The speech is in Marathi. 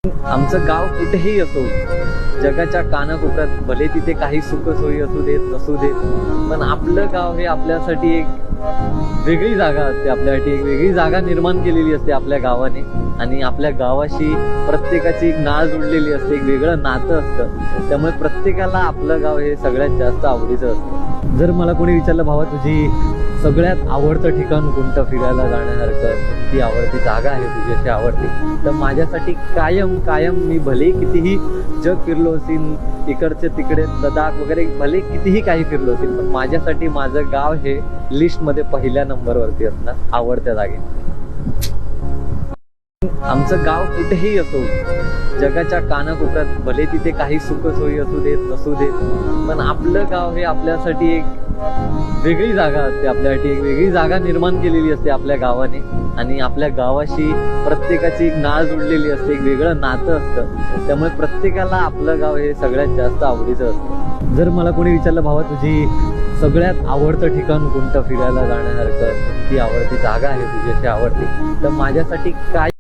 आमचं गाव कुठेही असो, जगाच्या कानाकोपऱ्यात, भले तिथे काही सुखसोयी असू देत नसू देत, पण आपलं गाव हे आपल्यासाठी एक वेगळी जागा असते. आपल्यासाठी एक वेगळी जागा निर्माण केलेली असते आपल्या गावाने. आणि आपल्या गावाशी प्रत्येकाची एक नाळ जुडलेली असते, एक वेगळं नातं असतं. त्यामुळे प्रत्येकाला आपलं गाव हे सगळ्यात जास्त आवडीचं असतं. जर मला कोणी विचारलं, भावा तुझी सगळ्यात आवडतं ठिकाण कोणतं, फिरायला जाण्यासारखं कोणती आवडती जागा आहे तुझी अशी आवडती, तर माझ्यासाठी कायम कायम मी भले कितीही जग फिरलो असेल, इकडचे तिकडे लडाख वगैरे भले कितीही काही फिरलो असेल, पण माझ्यासाठी माझं गाव हे लिस्टमध्ये पहिल्या नंबरवरती असणार आवडत्या जागे. आमचं गाव कुठेही असो, जगाच्या कानाकोपऱ्यात, भले तिथे काही सुखसोयी असू देत नसू देत, पण आपलं गाव हे आपल्यासाठी एक वेगळी जागा असते. आपल्यासाठी एक वेगळी जागा निर्माण केलेली असते आपल्या गावाने. आणि आपल्या गावाशी प्रत्येकाची एक नाळ जुडलेली असते, एक वेगळं नातं असतं. त्यामुळे प्रत्येकाला आपलं गाव हे सगळ्यात जास्त आवडीचं असतं. जर मला कोणी विचारलं, भावा तुझी सगळ्यात आवडतं ठिकाण कोणतं, फिरायला जाण्यासारखं कोणती आवडती जागा आहे तुझी अशी आवडती, तर माझ्यासाठी काय